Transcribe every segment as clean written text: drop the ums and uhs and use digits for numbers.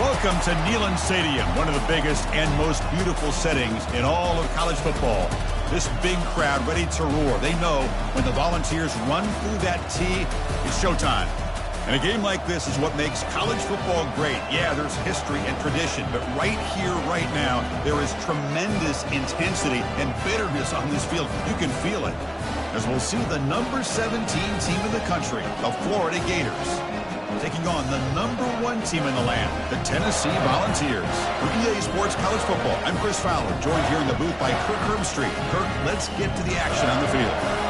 Welcome to Neyland Stadium, one of the biggest and most beautiful settings in all of college football. This big crowd ready to roar. They know when the Volunteers run through that tee, it's showtime. And a game like this is what makes college football great. Yeah, there's history and tradition, but right here, right now, there is tremendous intensity and bitterness on this field. You can feel it. As we'll see the number 17 team in the country, the Florida Gators, taking on the number 1 team in the land, the Tennessee Volunteers. For EA Sports College Football, I'm Chris Fowler, joined here in the booth by Kirk Herbstreit. Kirk, let's get to the action on the field.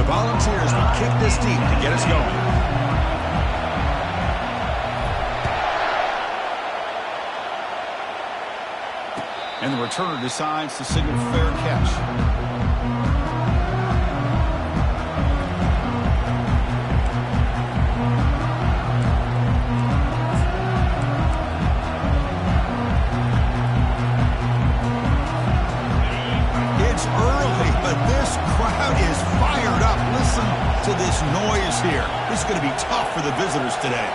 Volunteers will kick this deep to get us going. And the returner decides to signal fair catch. It's early, but this crowd is fired up. Listen to this noise here. This is going to be tough for the visitors today.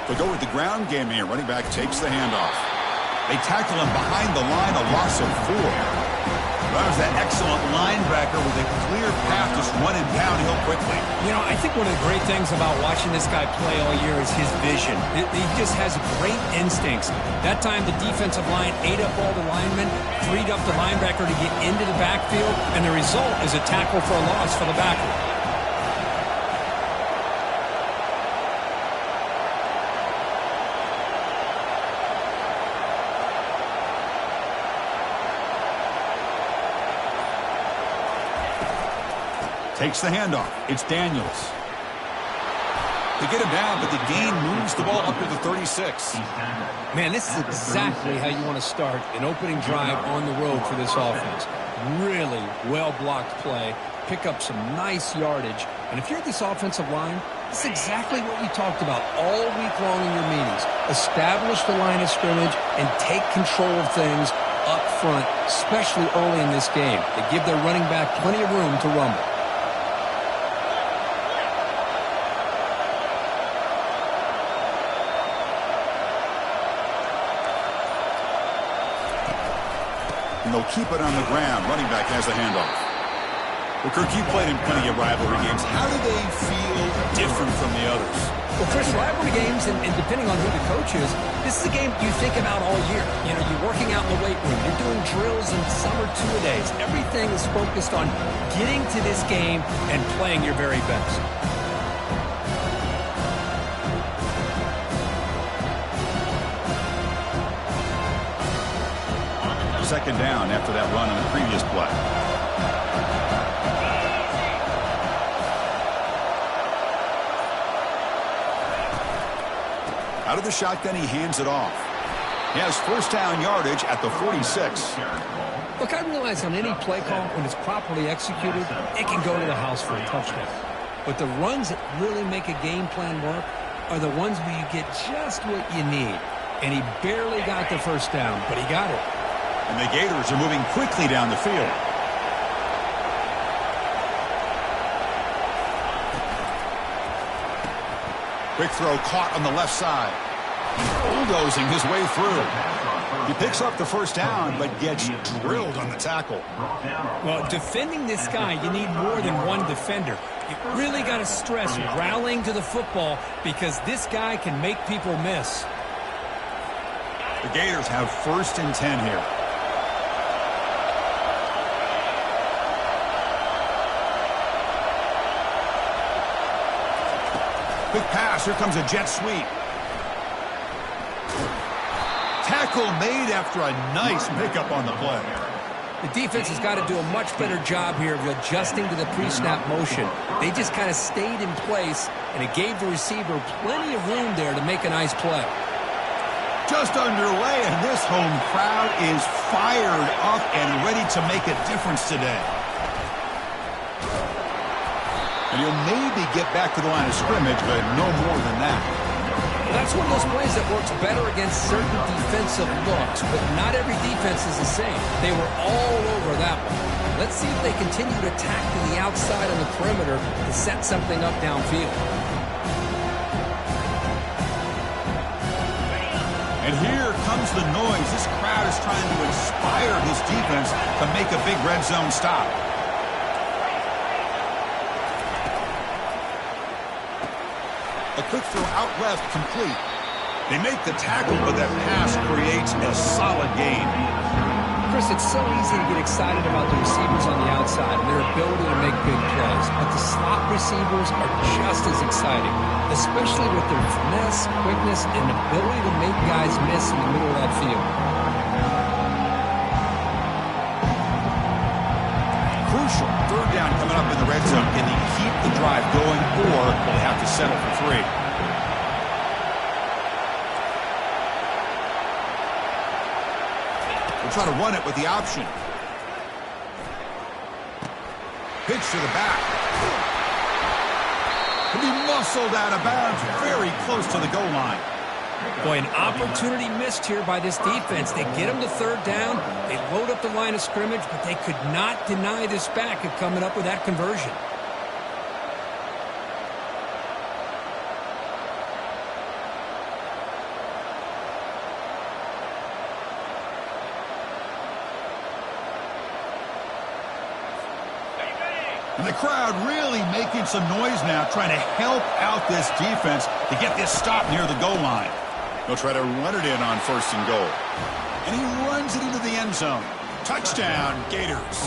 They go with the ground game here. Running back takes the handoff. They tackle him behind the line, a loss of 4. That was that excellent linebacker with a clear path just running downhill quickly. You know, I think one of the great things about watching this guy play all year is his vision. He just has great instincts. That time the defensive line ate up all the linemen, freed up the linebacker to get into the backfield, and the result is a tackle for a loss for the backer. Takes the handoff. It's Daniels. They get him down, but the gain moves the ball up to the 36. Man, this is exactly how you want to start an opening drive on the road for this offense. Really well-blocked play, pick up some nice yardage. And if you're this offensive line, this is exactly what you talked about all week long in your meetings. Establish the line of scrimmage and take control of things up front, especially early in this game. They give their running back plenty of room to rumble. And they'll keep it on the ground. Running back has the handoff. Well, Kirk, you played in plenty of rivalry games. How do they feel different from the others? Well, Chris, rivalry games, and depending on who the coach is, this is a game you think about all year. You know, you're working out in the weight room. You're doing drills and summer two-a-days. Everything is focused on getting to this game and playing your very best. Second down after that run on the previous play. Out of the shotgun, he hands it off. He has first down yardage at the 46. Look, I realize on any play call, when it's properly executed, it can go to the house for a touchdown. But the runs that really make a game plan work are the ones where you get just what you need. And he barely got the first down, but he got it. And the Gators are moving quickly down the field. Quick throw caught on the left side. Bulldozing his way through. He picks up the first down, but gets drilled on the tackle. Well, defending this guy, you need more than one defender. You really got to stress rallying to the football because this guy can make people miss. The Gators have first and 10 here. Quick pass. Here comes a jet sweep. Tackle made after a nice pickup on the play. The defense has got to do a much better job here of adjusting to the pre-snap motion. They just kind of stayed in place, and it gave the receiver plenty of room there to make a nice play. Just underway, and this home crowd is fired up and ready to make a difference today. And he'll maybe get back to the line of scrimmage, but no more than that. That's one of those plays that works better against certain defensive looks, but not every defense is the same. They were all over that one. Let's see if they continue to attack to the outside on the perimeter to set something up downfield. And here comes the noise. This crowd is trying to inspire his defense to make a big red zone stop. A quick throw out left, complete. They make the tackle, but that pass creates a solid gain. Chris, it's so easy to get excited about the receivers on the outside and their ability to make big plays, but the slot receivers are just as exciting, especially with their finesse, quickness, and ability to make guys miss in the middle of that field. Crucial third down coming up in the red zone. Can they keep the drive going, or will they have to settle for 3? We'll try to run it with the option. Pitch to the back. Can be muscled out of bounds, very close to the goal line. Boy, an opportunity missed here by this defense. They get them to third down, they load up the line of scrimmage, but they could not deny this back of coming up with that conversion. And the crowd really making some noise now, trying to help out this defense to get this stop near the goal line. They'll try to run it in on 1st and goal. And he runs it into the end zone. Touchdown, Gators.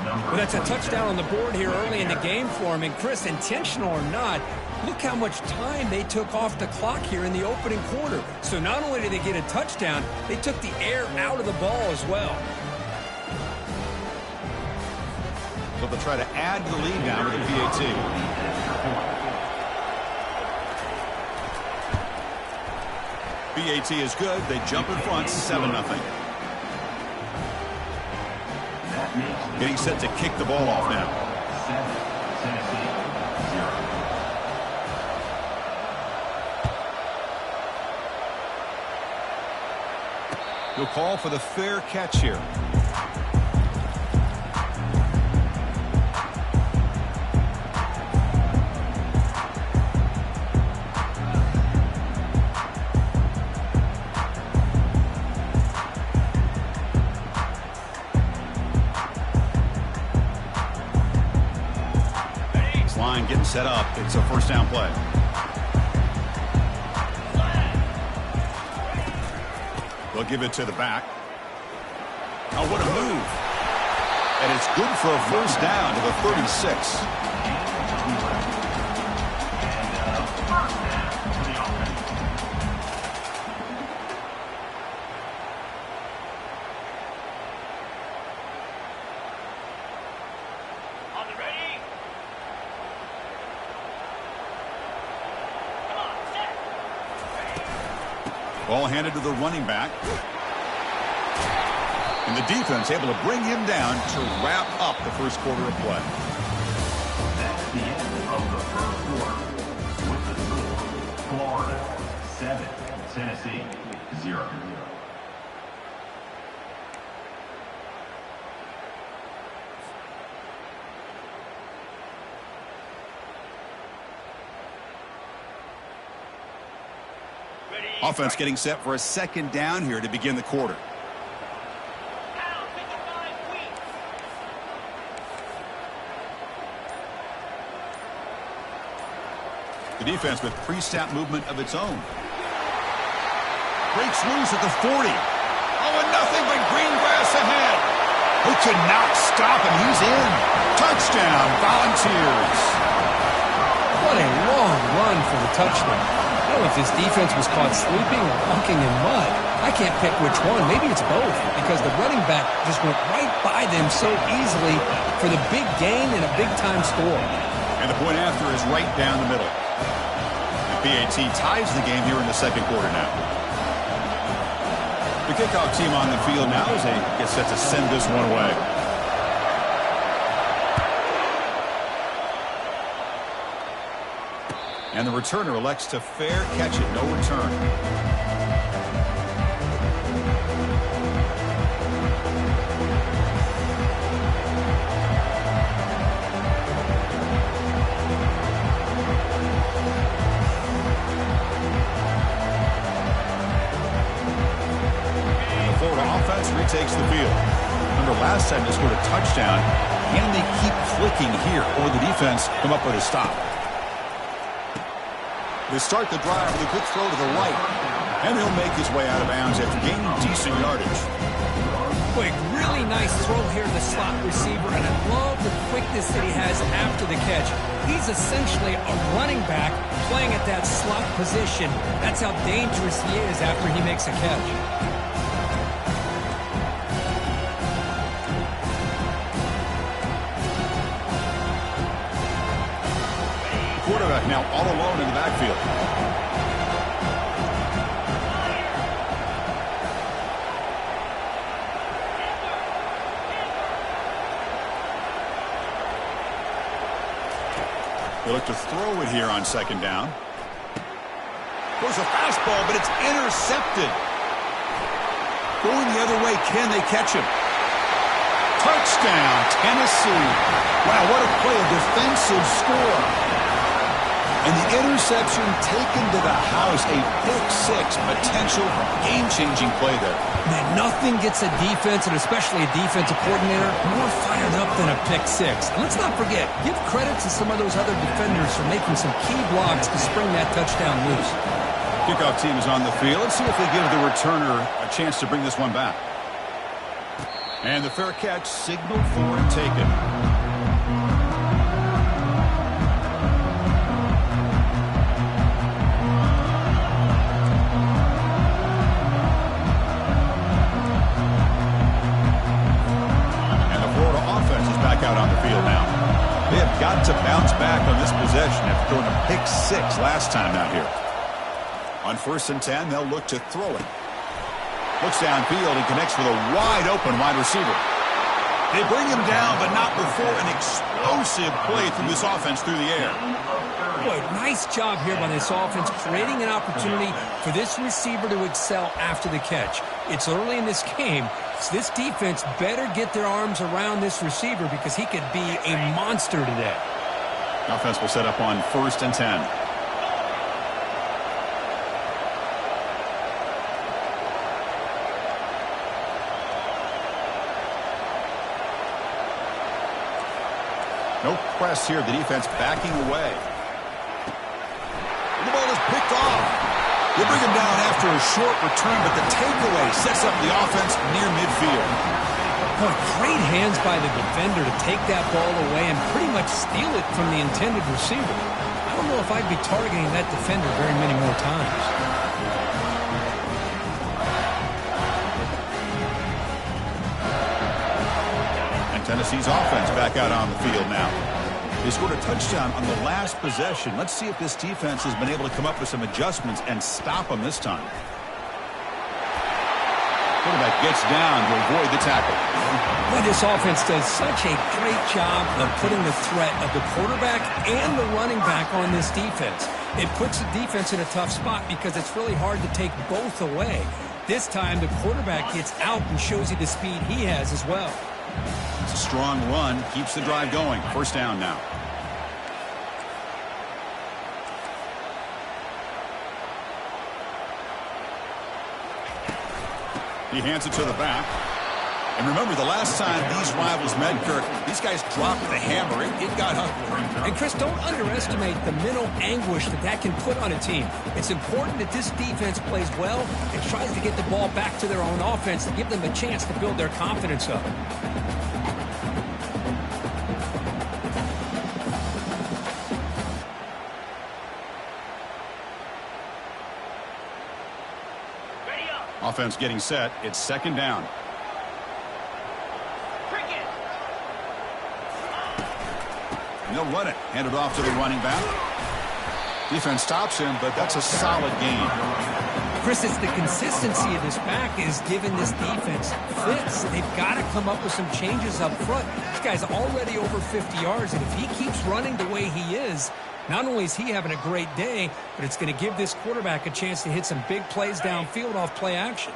Well, that's a touchdown on the board here early in the game for him. And Chris, intentional or not, look how much time they took off the clock here in the opening quarter. So not only did they get a touchdown, they took the air out of the ball as well. So they'll try to add to the lead now with a PAT. PAT is good. They jump in front, 7-0. Getting set to kick the ball off now. He'll call for the fair catch here. Getting set up. It's a 1st down play. They'll give it to the back. Oh, what a move. And it's good for a 1st down to the 36. Ball handed to the running back. And the defense able to bring him down to wrap up the 1st quarter of play. That's the end of the 1st quarter. With the score, Florida 7, Tennessee 0. Offense getting set for a 2nd down here to begin the quarter. The defense with pre-snap movement of its own. Breaks loose at the 40. Oh, and nothing but green grass ahead. Who could not stop him? He's in. Touchdown, Volunteers. What a long run for the touchdown. I don't know if this defense was caught sleeping or walking in mud. I can't pick which one. Maybe it's both, because the running back just went right by them so easily for the big gain and a big-time score. And the point after is right down the middle. The PAT ties the game here in the 2nd quarter now. The kickoff team on the field now as they get set to send this one away. And the returner elects to fair catch it, no return. The Florida offense retakes the field. Remember, last time they scored a touchdown. Can they keep clicking here, or the defense come up with a stop? They start the drive with a quick throw to the right. And he'll make his way out of bounds after gaining decent yardage. Quick, really nice throw here to the slot receiver, and I love the quickness that he has after the catch. He's essentially a running back playing at that slot position. That's how dangerous he is after he makes a catch. Quarterback now all alone in the backfield. They look to throw it here on second down. Goes a fastball, but it's intercepted. Going the other way, can they catch him? Touchdown, Tennessee. Wow, what a play, a defensive score. And the interception taken to the house, a pick-6, potential game-changing play there. Man, nothing gets a defense, and especially a defensive coordinator, more fired up than a pick-6. And let's not forget, give credit to some of those other defenders for making some key blocks to spring that touchdown loose. Kickoff team is on the field. Let's see if they give the returner a chance to bring this one back. And the fair catch signaled for and taken. Out on the field now. They have got to bounce back on this possession after throwing a pick-6 last time out here. On 1st and 10, they'll look to throw it. Looks downfield and connects with a wide-open wide receiver. They bring him down, but not before an explosive play through this offense through the air. Boy, nice job here by this offense, creating an opportunity for this receiver to excel after the catch. It's early in this game, so this defense better get their arms around this receiver because he could be a monster today. Offense will set up on 1st and 10. No press here. The defense backing away. The ball is picked off. They bring him down after a short return, but the takeaway sets up the offense near midfield. Boy, great hands by the defender to take that ball away and pretty much steal it from the intended receiver. I don't know if I'd be targeting that defender very many more times. Tennessee's offense back out on the field now. They scored a touchdown on the last possession. Let's see if this defense has been able to come up with some adjustments and stop them this time. Quarterback gets down to avoid the tackle. Well, this offense does such a great job of putting the threat of the quarterback and the running back on this defense. It puts the defense in a tough spot because it's really hard to take both away. This time, the quarterback gets out and shows you the speed he has as well. It's a strong run, keeps the drive going. 1st down now. He hands it to the back. And remember, the last time these rivals met, Kirk, these guys dropped the hammer. It got ugly. And, Chris, don't underestimate the mental anguish that can put on a team. It's important that this defense plays well and tries to get the ball back to their own offense to give them a chance to build their confidence up. Offense getting set. It's 2nd down. And they'll run it. Hand it off to the running back. Defense stops him, but that's a solid gain. Chris, it's the consistency of this back is giving this defense fits. They've got to come up with some changes up front. This guy's already over 50 yards, and if he keeps running the way he is, Not only is he having a great day, but it's going to give this quarterback a chance to hit some big plays downfield off play action.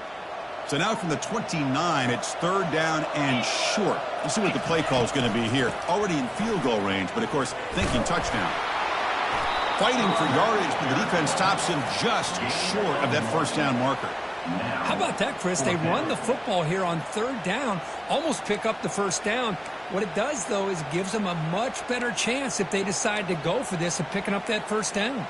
So now from the 29, it's 3rd down and short. Let's see what the play call is going to be here. Already in field goal range, but of course thinking touchdown. Fighting for yardage, but the defense stops him just short of that 1st down marker. How about that, Chris? They run the football here on 3rd down, almost pick up the 1st down. What it does, though, is it gives them a much better chance if they decide to go for this of picking up that 1st down.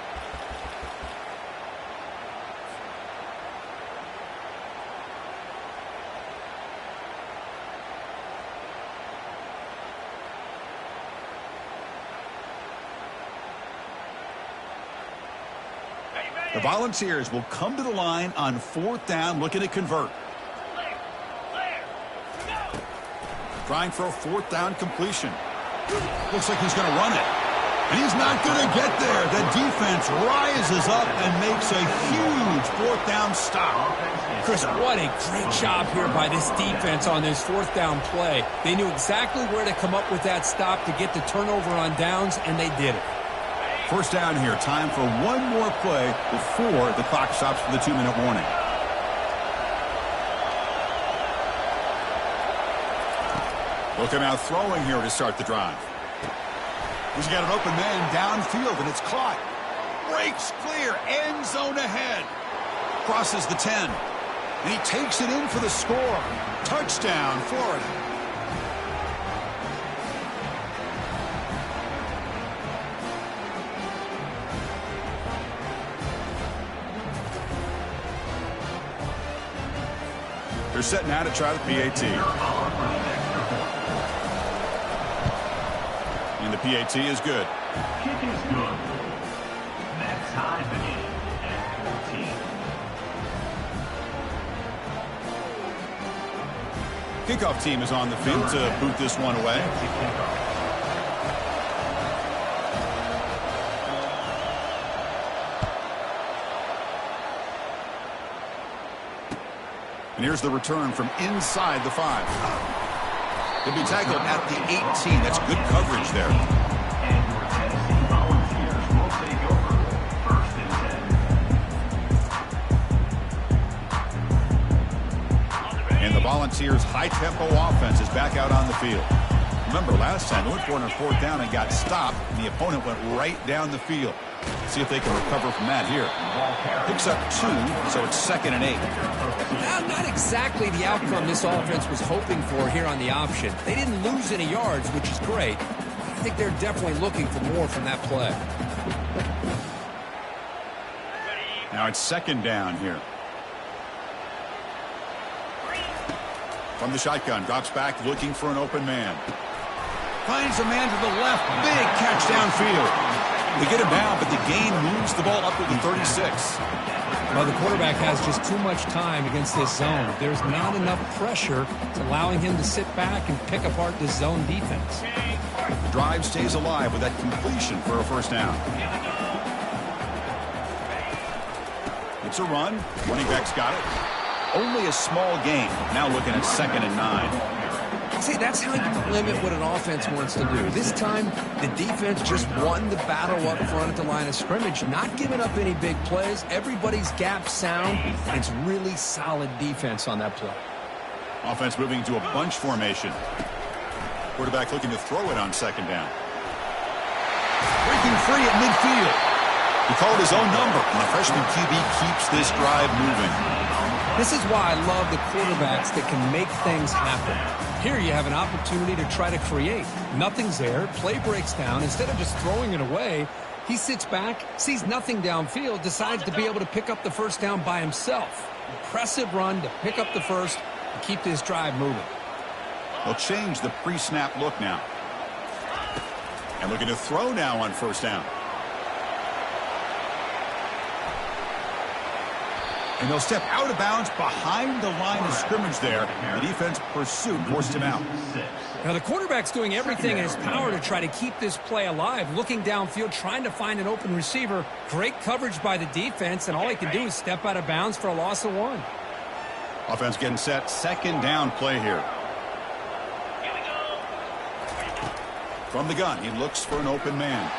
The Volunteers will come to the line on 4th down, looking to convert. Trying for a 4th down completion. Looks like he's going to run it. And he's not going to get there. The defense rises up and makes a huge 4th down stop. Chris, what a great job here by this defense on this 4th down play. They knew exactly where to come up with that stop to get the turnover on downs, and they did it. 1st down here. Time for one more play before the clock stops for the 2-minute warning. Looking out throwing here to start the drive. He's got an open man downfield, and it's caught. Breaks clear. End zone ahead. Crosses the 10. And he takes it in for the score. Touchdown, Florida. They're set now to try the PAT. And the PAT is good. Kick is good. That ties the game at 14. Kickoff team is on the field to boot this one away. And here's the return from inside the 5. He'll be tackled at the 18. That's good coverage there. And your Tennessee Volunteers will take over 1st and 10. And the Volunteers' high-tempo offense is back out on the field. Remember, last time they went for it on 4th down and got stopped, and the opponent went right down the field. See if they can recover from that here. Picks up 2, so it's 2nd and 8. Not exactly the outcome this offense was hoping for here on the option. They didn't lose any yards, which is great. I think they're definitely looking for more from that play. Now it's 2nd down here. From the shotgun, drops back looking for an open man. Finds a man to the left. Big catch downfield. They get him down, but the gain moves the ball up to the 36. Well, the quarterback has just too much time against this zone. There's not enough pressure allowing him to sit back and pick apart this zone defense. The drive stays alive with that completion for a 1st down. It's a run. Running back's got it. Only a small gain. Now looking at 2nd and 9. See, that's how you limit what an offense wants to do. This time, the defense just won the battle up front at the line of scrimmage, not giving up any big plays. Everybody's gap sound, and it's really solid defense on that play. Offense moving to a bunch formation. Quarterback looking to throw it on 2nd down. Breaking free at midfield. He called his own number, and the freshman QB keeps this drive moving. This is why I love the quarterbacks that can make things happen. Here you have an opportunity to try to create. Nothing's there. Play breaks down. Instead of just throwing it away, he sits back, sees nothing downfield, decides to be able to pick up the 1st down by himself. Impressive run to pick up the 1st and keep this drive moving. They'll change the pre-snap look now. And looking to throw now on 1st down. And they'll step out of bounds behind the line of scrimmage there. The defense pursued, forced him out. Now, the quarterback's doing everything in his power to try to keep this play alive, looking downfield, trying to find an open receiver. Great coverage by the defense, and all he can do is step out of bounds for a loss of 1. Offense getting set. 2nd down play here. From the gun, he looks for an open man.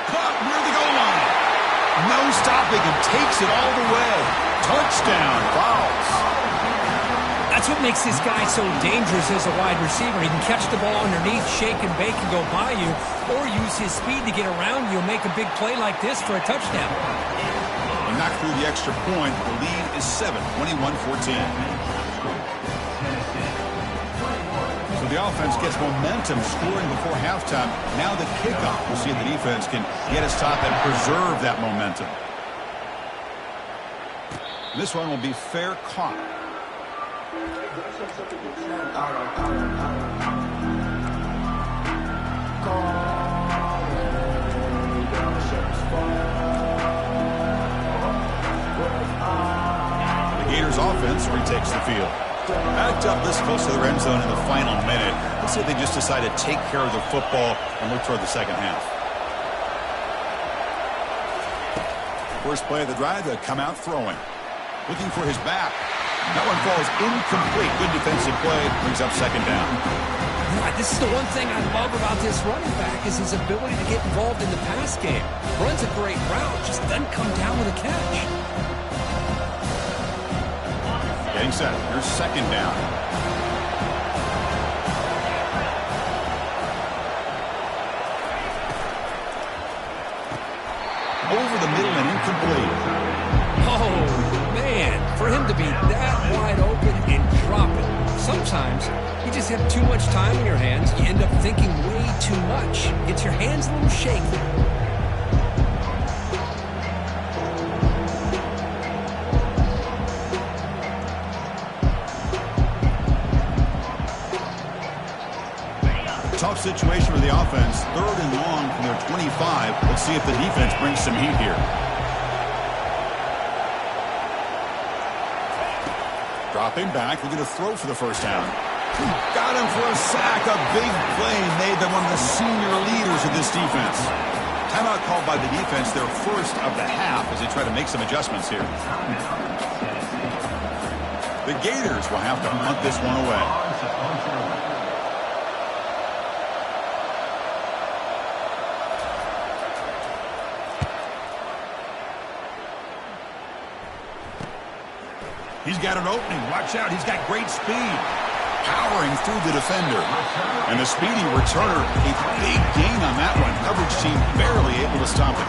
caught near the goal line. No stopping and takes it all the way. Touchdown, Fowles. That's what makes this guy so dangerous as a wide receiver. He can catch the ball underneath, shake and bake and go by you, or use his speed to get around you and make a big play like this for a touchdown. He knocked through the extra point. The lead is 7, 21-14. So the offense gets momentum scoring before halftime. Now the kickoff. We'll see if the defense can get his top and preserve that momentum. This one will be fair caught. The Gators offense retakes the field. Backed up this close to the end zone in the final minute. Let's see if they just decide to take care of the football and look toward the second half. First play of the drive, they come out throwing. Looking for his back. That one falls incomplete. Good defensive play. Brings up second down. Right, this is the one thing I love about this running back is his ability to get involved in the pass game. Runs a great route, just doesn't come down with a catch. Getting set. Here's second down. Over the middle and incomplete. Oh, man. For him to be that wide open and drop it. Sometimes you just have too much time in your hands. You end up thinking way too much. Gets your hands a little shaky. Tough situation for the offense. 3rd and long from their 25. Let's see if the defense brings some heat here. Dropping back. We're going to throw for the first down. Got him for a sack. A big play made them one of the senior leaders of this defense. Timeout called by the defense, their first of the half, as they try to make some adjustments here. The Gators will have to punt this one away. He's got an opening. Watch out. He's got great speed. Powering through the defender. And the speedy returner, a big gain on that one. Coverage team barely able to stop it.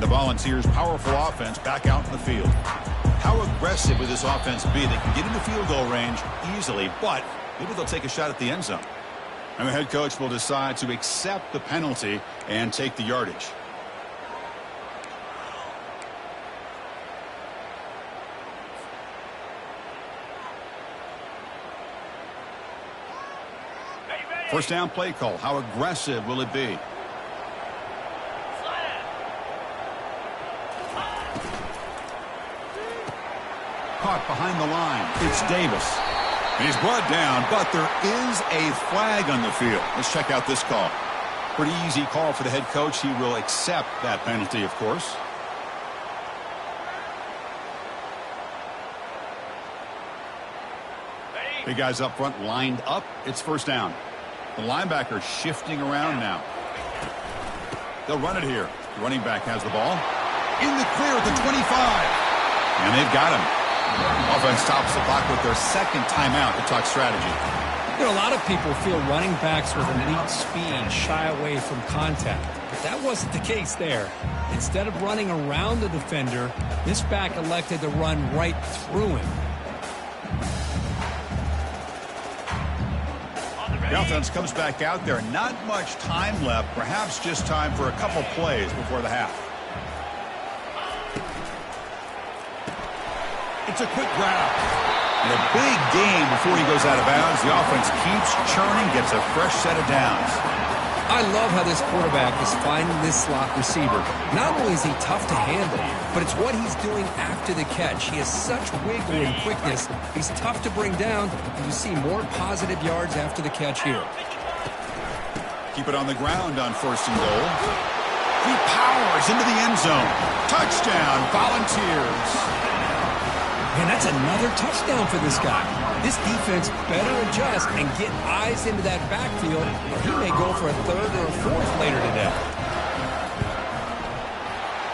Volunteers' powerful offense back out in the field. How aggressive will this offense be? They can get into field goal range easily, but maybe they'll take a shot at the end zone. And the head coach will decide to accept the penalty and take the yardage. First down play call. How aggressive will it be? Caught behind the line. It's Davis. He's brought down, but there is a flag on the field. Let's check out this call. Pretty easy call for the head coach. He will accept that penalty, of course. Big guys up front lined up. It's first down. The linebacker shifting around now. They'll run it here. The running back has the ball. In the clear at the 25. And they've got him. Offense stops the clock with their second timeout to talk strategy. You know, a lot of people feel running backs with elite speed shy away from contact. But that wasn't the case there. Instead of running around the defender, this back elected to run right through him. The offense comes back out there. Not much time left. Perhaps just time for a couple plays before the half. It's a quick grab. And a big gain before he goes out of bounds. The offense keeps churning, gets a fresh set of downs. I love how this quarterback is finding this slot receiver. Not only is he tough to handle, but it's what he's doing after the catch. He has such wiggle and quickness. He's tough to bring down, and you see more positive yards after the catch here. Keep it on the ground on 1st and goal. He powers into the end zone. Touchdown, Volunteers. And that's another touchdown for this guy. This defense better adjust and get eyes into that backfield, or he may go for a 3rd or a 4th later today.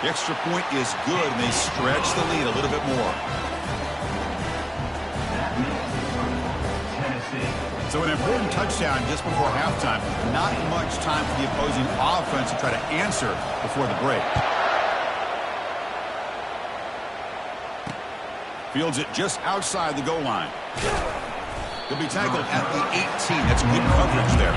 The extra point is good, and they stretch the lead a little bit more. So an important touchdown just before halftime. Not much time for the opposing offense to try to answer before the break. Fields it just outside the goal line. He'll be tackled at the 18. That's good coverage there.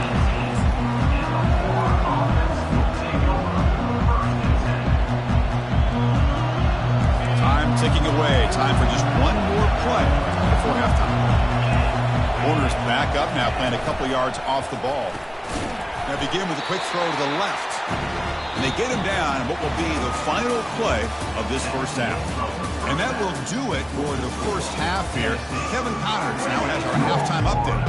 Time ticking away. Time for just one more play before halftime. Warner's back up now, playing a couple yards off the ball. Now begin with a quick throw to the left. And they get him down in what will be the final play of this first half. And that will do it for the first half here. Kevin Connors now has our halftime update.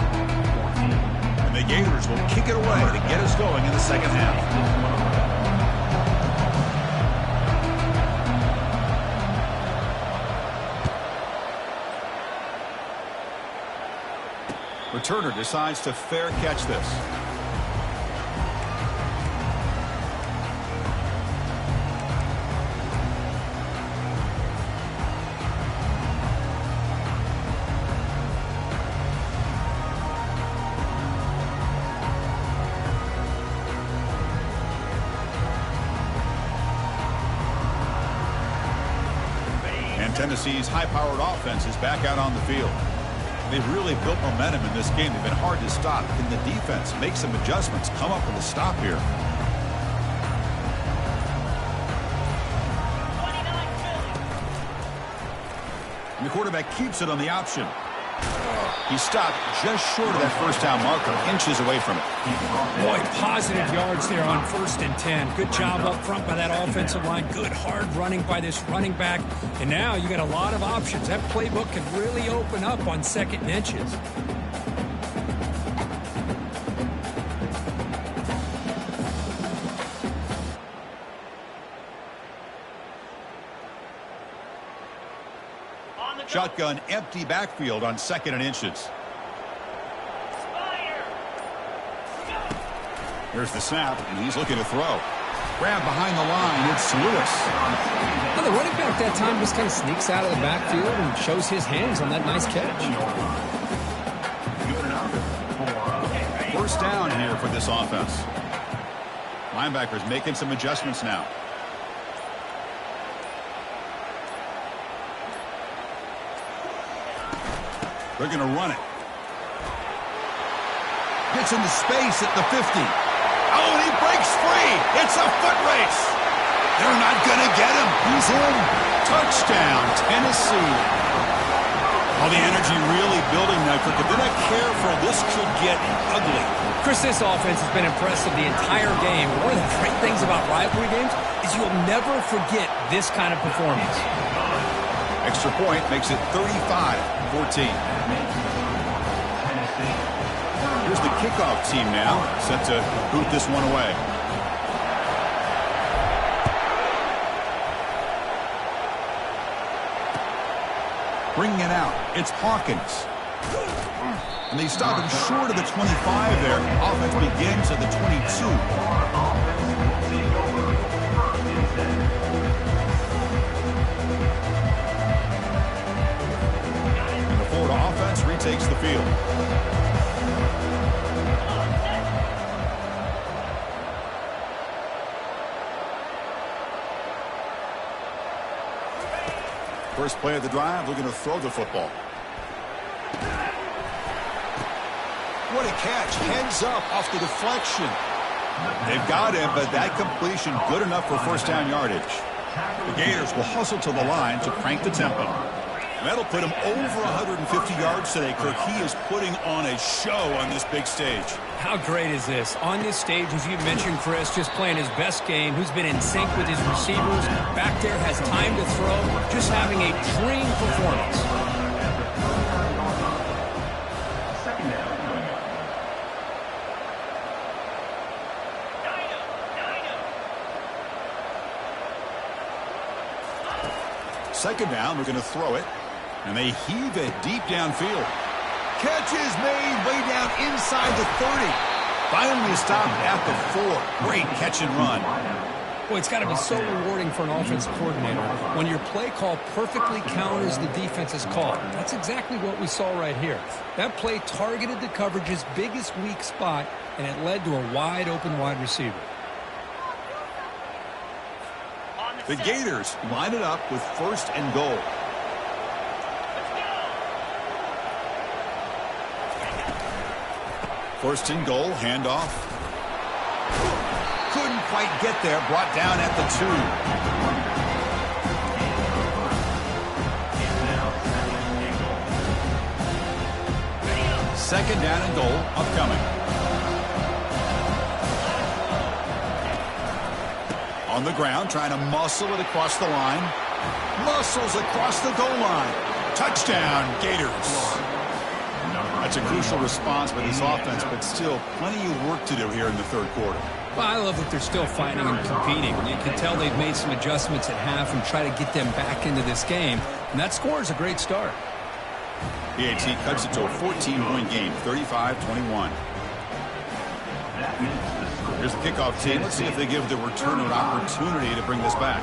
And the Gators will kick it away to get us going in the second half. Returner decides to fair catch this. Tennessee's high-powered offense is back out on the field. They've really built momentum in this game. They've been hard to stop. Can the defense make some adjustments, come up with a stop here? And the quarterback keeps it on the option. He stopped just short of that first down marker, inches away from it. Boy, positive yards there on 1st and 10. Good job up front by that offensive line. Good hard running by this running back. And now you got a lot of options. That playbook can really open up on 2nd and inches. Shotgun empty backfield on 2nd and inches. Here's the snap, and he's looking to throw. Grab behind the line, it's Lewis. Well, the running back that time just kind of sneaks out of the backfield and shows his hands on that nice catch. First down here for this offense. Linebackers making some adjustments now. They're going to run it. Gets into space at the 50. Oh, and he breaks free. It's a foot race. They're not going to get him. He's in. Touchdown, Tennessee. All the energy really building now. If they're not careful, this could get ugly. Chris, this offense has been impressive the entire game. One of the great things about rivalry games is you'll never forget this kind of performance. Extra point makes it 35-14. Here's the kickoff team now, set to boot this one away. Bringing it out, it's Hawkins. And they stop him short of the 25 there. Offense begins at the 22. And the Florida offense retakes the field. First play of the drive, looking to throw the football. What a catch. Heads up off the deflection. They've got him, but that completion good enough for first down yardage. The Gators will hustle to the line to crank the tempo. That'll put him over 150 yards today, Kirk. He is putting on a show on this big stage. How great is this? On this stage, as you mentioned, Chris, just playing his best game, who's been in sync with his receivers, back there, has time to throw, just having a dream performance. Second down coming up. Second down, we're going to throw it. And they heave it deep downfield. Catch is made way down inside the 30. Finally stopped at the 4. Great catch and run. Boy, it's got to be so rewarding for an offensive coordinator when your play call perfectly counters the defense's call. That's exactly what we saw right here. That play targeted the coverage's biggest weak spot, and it led to a wide-open wide receiver. The Gators line it up with 1st and goal. First and goal, handoff. Couldn't quite get there, brought down at the 2. Second down and goal, upcoming. On the ground, trying to muscle it across the line. Muscles across the goal line. Touchdown, Gators. That's a crucial response by this offense, but still plenty of work to do here in the third quarter. Well, I love that they're still fighting and competing. You can tell they've made some adjustments at half and try to get them back into this game. And that score is a great start. PAT cuts it to a 14-point game, 35-21. Here's the kickoff team. Let's see if they give the returner an opportunity to bring this back.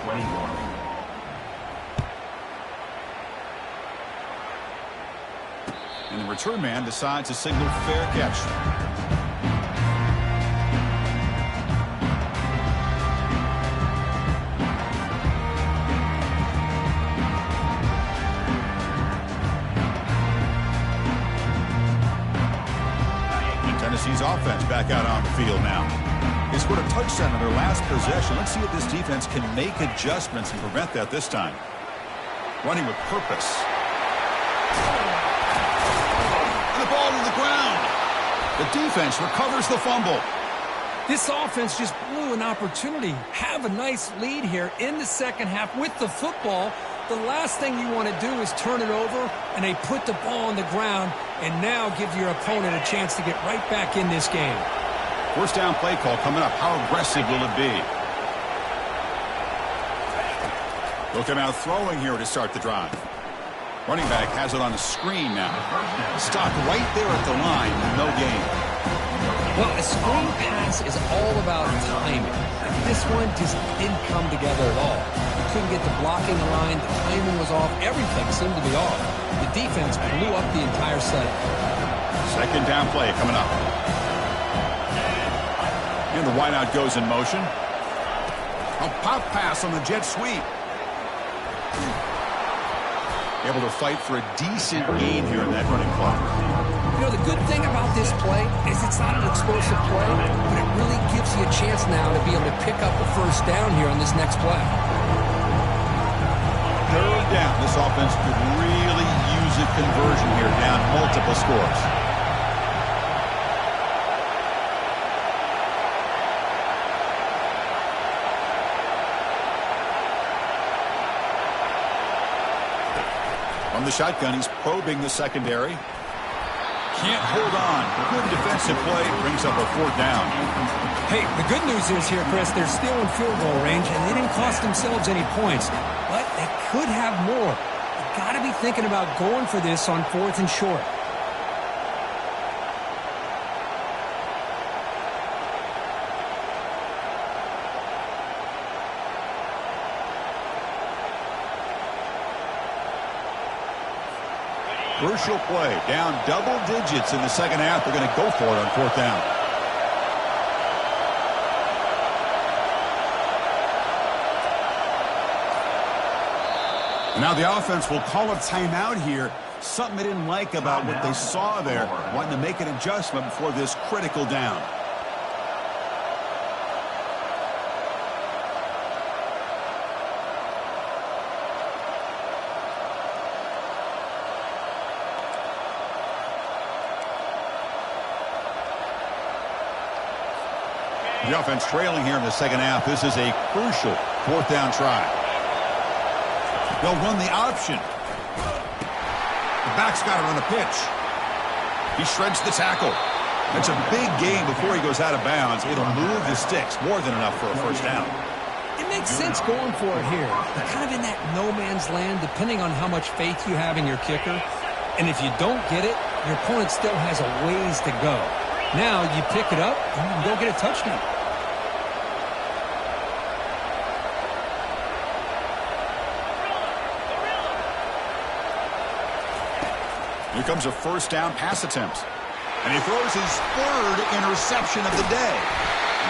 21. And the return man decides to signal fair catch. Tennessee's offense back out on the field now. They scored a touchdown in their last possession. Let's see if this defense can make adjustments and prevent that this time. Running with purpose. And the ball to the ground. The defense recovers the fumble. This offense just blew an opportunity. Have a nice lead here in the second half with the football. The last thing you want to do is turn it over, and they put the ball on the ground and now give your opponent a chance to get right back in this game. First down play call coming up. How aggressive will it be? They'll come out throwing here to start the drive. Running back has it on a screen now. Stopped right there at the line. No gain. Well, a screen pass is all about timing. This one just didn't come together at all. Couldn't get the blocking line. The timing was off. Everything seemed to be off. The defense blew up the entire setup. Second down play coming up. And the wideout goes in motion. A pop pass on the jet sweep. Able to fight for a decent gain here in that running clock. You know, the good thing about this play is it's not an explosive play, but it really gives you a chance now to be able to pick up a first down here on this next play. Third down. This offense could really use a conversion here, down multiple scores. From the shotgun, he's probing the secondary. Can't hold on. Good defensive play. Brings up a fourth down. Hey, the good news is here, Chris, they're still in field goal range, and they didn't cost themselves any points. But they could have more. You got to be thinking about going for this on 4th and short. Crucial play. Down double digits in the second half. They're going to go for it on 4th down. And now the offense will call a timeout here. Something they didn't like about what they saw there. Wanting to make an adjustment before this critical down. The offense trailing here in the second half. This is a crucial fourth down try. They'll run the option. The back's got it on the pitch. He shreds the tackle. That's a big gain before he goes out of bounds. It'll move the sticks more than enough for a first down. It makes sense going for it here. You're kind of in that no man's land depending on how much faith you have in your kicker. And if you don't get it, your opponent still has a ways to go. Now you pick it up and you can go get a touchdown. Here comes a first down pass attempt. And he throws his third interception of the day.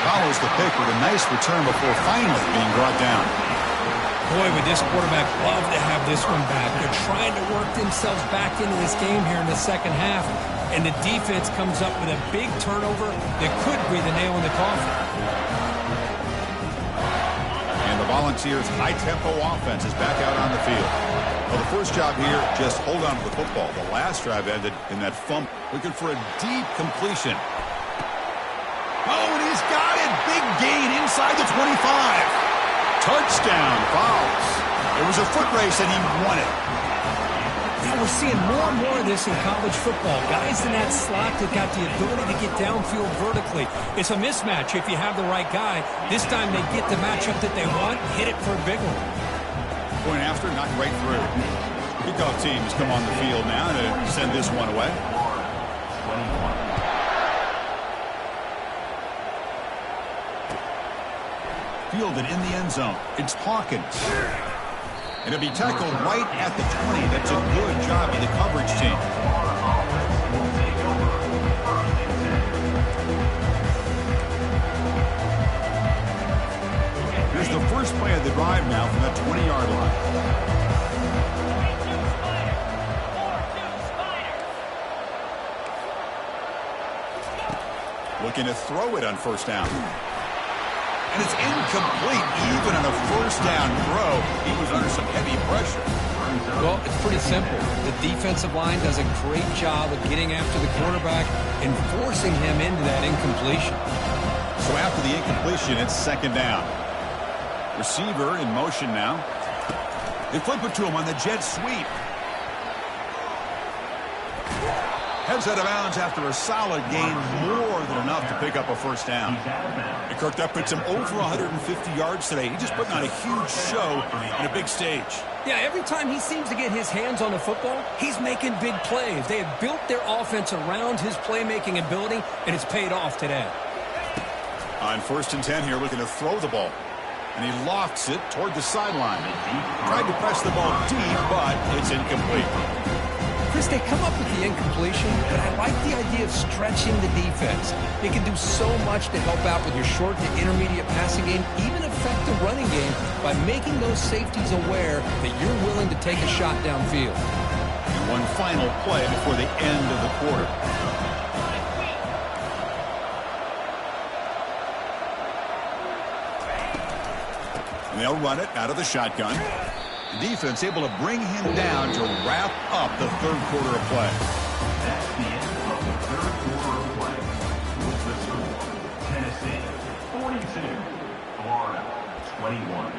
Follows the pick with a nice return before finally being brought down. Boy, would this quarterback love to have this one back. They're trying to work themselves back into this game here in the second half. And the defense comes up with a big turnover that could be the nail in the coffin. And the Volunteers' high-tempo offense is back out on the field. Well, the first job here, just hold on to the football. The last drive ended in that fumble. Looking for a deep completion. Oh, and he's got it. Big gain inside the 25. Touchdown, Fowles. It was a foot race, and he won it. Yeah, we're seeing more and more of this in college football. Guys in that slot that got the ability to get downfield vertically. It's a mismatch if you have the right guy. This time they get the matchup that they want, hit it for a big one. Point after, knocked right through. Kickoff team has come on the field now to send this one away. Fielded in the end zone. It's Hawkins. And it'll be tackled right at the 20. That's a good job by the coverage team. Here's the first play of the drive now from that 20-yard line. Looking to throw it on first down. And it's incomplete. Even on a first down throw, he was under some heavy pressure. Well, it's pretty simple. The defensive line does a great job of getting after the quarterback and forcing him into that incompletion. So after the incompletion, it's second down. Receiver in motion now. They flip it to him on the jet sweep. Heads out of bounds after a solid gain, more than enough to pick up a first down. And Kirk, that puts him over 150 yards today. He's just putting on a huge show on a big stage. Yeah, every time he seems to get his hands on the football, he's making big plays. They have built their offense around his playmaking ability, and it's paid off today. On 1st and 10 here, looking to throw the ball. And he lofts it toward the sideline. Tried to press the ball deep, but it's incomplete. Chris, they come up with the incompletion, but I like the idea of stretching the defense. They can do so much to help out with your short to intermediate passing game, even affect the running game by making those safeties aware that you're willing to take a shot downfield. And one final play before the end of the quarter. And they'll run it out of the shotgun. The defense able to bring him down to wrap up the third quarter of play. That's the end of the third quarter of play. With the score, Tennessee 42, Florida 21.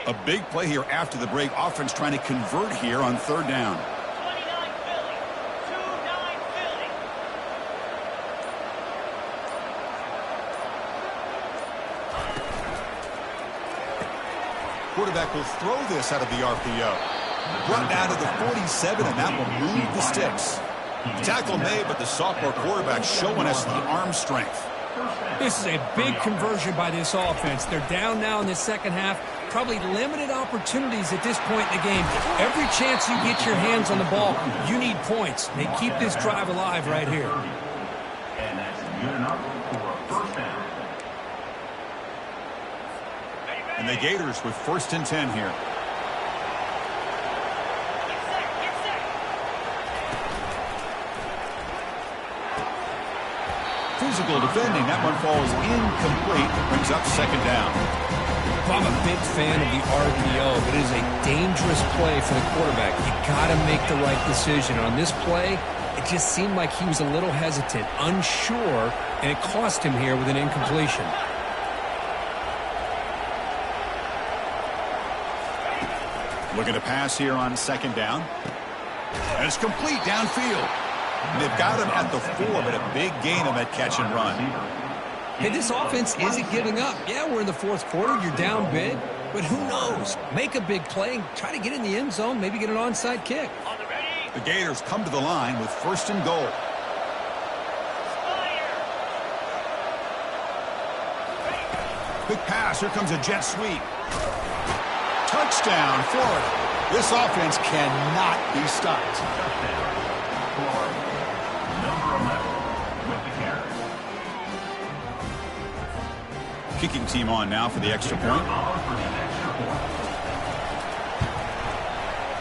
A big play here after the break. Offense trying to convert here on third down. Quarterback will throw this out of the RPO. Brought down to the 47, and that will move the sticks. Tackle made, but the sophomore quarterback showing us the arm strength. This is a big conversion by this offense. They're down now in the second half. Probably limited opportunities at this point in the game. Every chance you get your hands on the ball, you need points. They keep this drive alive right here. And that's good enough for a first down. And the Gators with 1st and 10 here. Physical defending. That one falls incomplete. Brings up second down. I'm a big fan of the RPO, but it is a dangerous play for the quarterback. You got to make the right decision. On this play, it just seemed like he was a little hesitant, unsure, and it cost him here with an incompletion. Looking to pass here on second down. And it's complete downfield. And they've got him at the 4, but a big gain on that catch and run. Hey, this offense isn't giving up. Yeah, we're in the fourth quarter. You're down big. But who knows? Make a big play and try to get in the end zone, maybe get an onside kick. The Gators come to the line with first and goal. Quick pass. Here comes a jet sweep. Touchdown, Florida. This offense cannot be stopped. Florida. Number 11 with the carry. Kicking team on now for the extra point.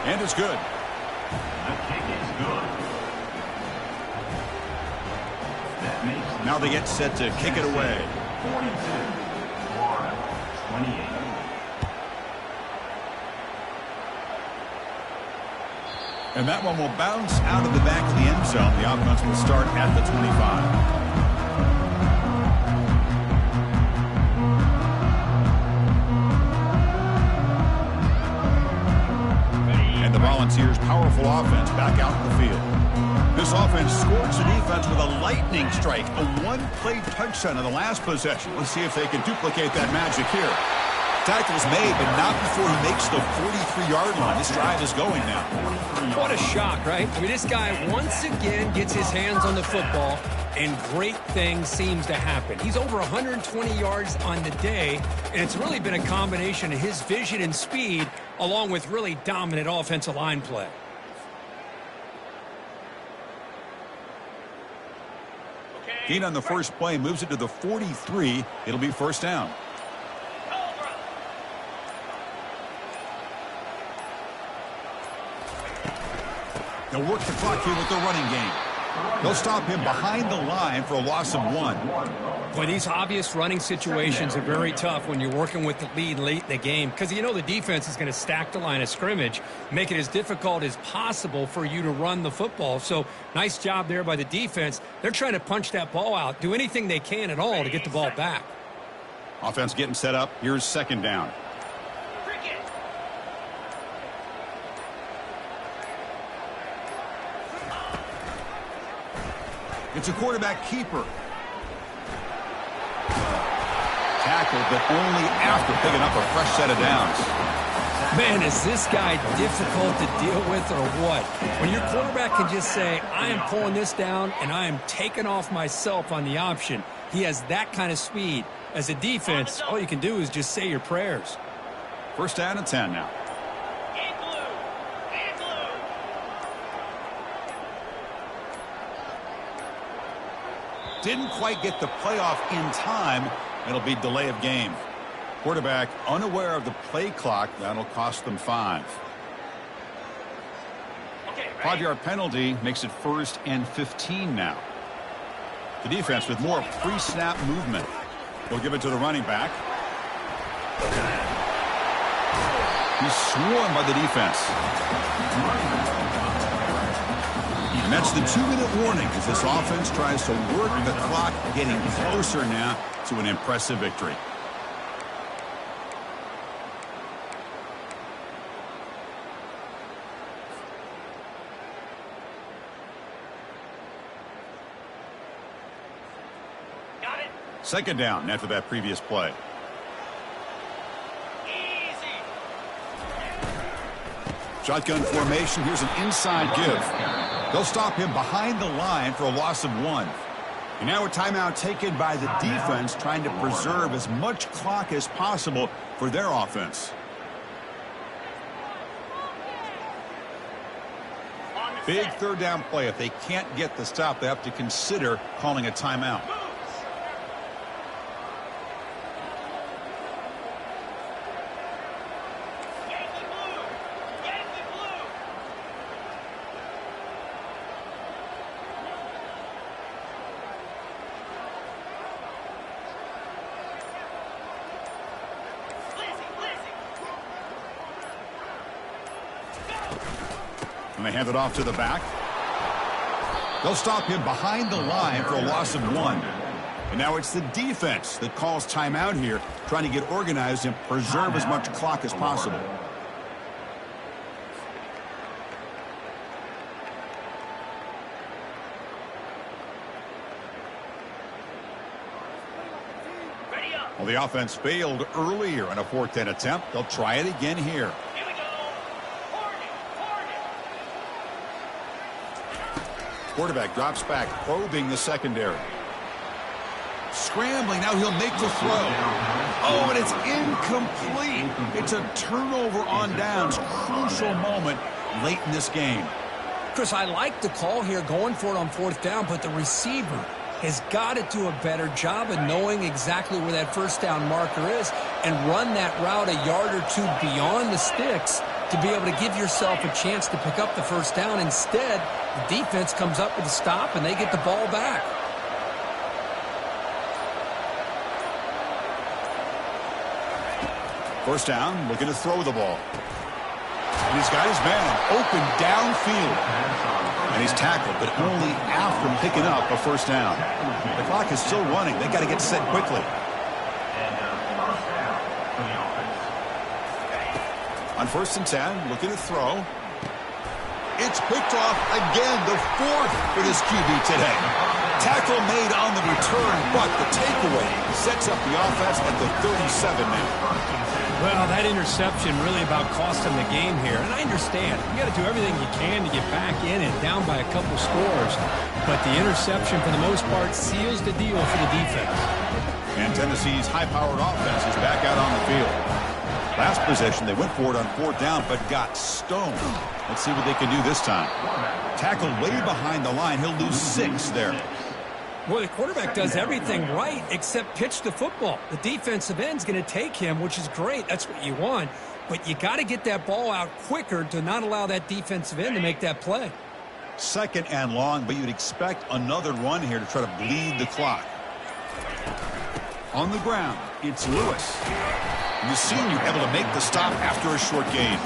And it's good. The kick is good. That makes Now they get set to kick it away. 42. Florida 28. And that one will bounce out of the back of the end zone. The offense will start at the 25. And the Volunteers' powerful offense back out in the field. This offense scored the defense with a lightning strike, a one-play touchdown in the last possession. Let's see if they can duplicate that magic here. Tackle's made, but not before he makes the 43-yard line. This drive is going now. What a shock, right? I mean, this guy once again gets his hands on the football, and great things seems to happen. He's over 120 yards on the day, and it's really been a combination of his vision and speed along with really dominant offensive line play. Gain on the first play moves it to the 43. It'll be first down. They'll work the clock here with the running game. They'll stop him behind the line for a loss of 1. Boy, these obvious running situations are very tough when you're working with the lead late in the game because you know the defense is going to stack the line of scrimmage, make it as difficult as possible for you to run the football. So nice job there by the defense. They're trying to punch that ball out, do anything they can at all to get the ball back. Offense getting set up. Here's second down. It's a quarterback keeper. Tackled, but only after picking up a fresh set of downs. Man, is this guy difficult to deal with or what? When your quarterback can just say, I am pulling this down and I am taking off myself on the option. He has that kind of speed. As a defense, all you can do is just say your prayers. First down and 10 now. Didn't quite get the playoff in time. It'll be delay of game. Quarterback unaware of the play clock. That'll cost them 5. 5-yard penalty makes it first and 15 now. The defense with more pre-snap movement. They'll give it to the running back. He's swarmed by the defense. And that's the 2-minute warning as this offense tries to work the clock, getting closer now to an impressive victory. Got it. Second down after that previous play. Easy. Shotgun formation. Here's an inside give. They'll stop him behind the line for a loss of 1. And now a timeout taken by the defense, trying to preserve as much clock as possible for their offense. Big third down play. If they can't get the stop, they have to consider calling a timeout. And they hand it off to the back. They'll stop him behind the line for a loss of 1. And now it's the defense that calls timeout here, trying to get organized and preserve as much clock as possible. Well, the offense failed earlier in a 4th down attempt. They'll try it again here. Here we go. Quarterback drops back, probing the secondary. Scrambling, now he'll make the throw. Oh, and it's incomplete. It's a turnover on downs. Crucial moment late in this game. Chris, I like the call here going for it on 4th down, but the receiver has got to do a better job of knowing exactly where that 1st down marker is and run that route a yard or 2 beyond the sticks to be able to give yourself a chance to pick up the 1st down. Instead, the defense comes up with a stop and they get the ball back. First down, looking to throw the ball. And he's got his man open downfield. And he's tackled, but only after picking up a 1st down. The clock is still running. They got to get set quickly. On 1st and 10, looking to throw. It's picked off again, the 4th for this QB today. Tackle made on the return, but the takeaway sets up the offense at the 37 now. Well, that interception really about cost them the game here. And I understand. You got to do everything you can to get back in and down by a couple scores. But the interception, for the most part, seals the deal for the defense. And Tennessee's high-powered offense is back out on the field. Last possession, they went for it on 4th down, but got stoned. Let's see what they can do this time. Tackled way behind the line. He'll lose 6 there. Boy, the quarterback does everything right except pitch the football. The defensive end's going to take him, which is great. That's what you want. But you got to get that ball out quicker to not allow that defensive end to make that play. 2nd and long, but you'd expect another run here to try to bleed the clock. On the ground, it's Lewis. And the senior able to make the stop after a short gain.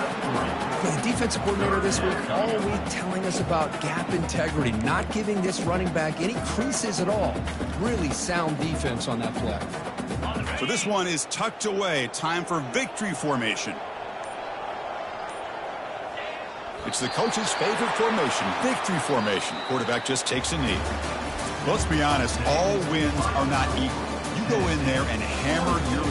The defensive coordinator this week all week telling us about gap integrity, not giving this running back any creases at all. Really sound defense on that play. So this one is tucked away. Time for victory formation. It's the coach's favorite formation, victory formation. Quarterback just takes a knee. Let's be honest, all wins are not equal. You go in there and hammer your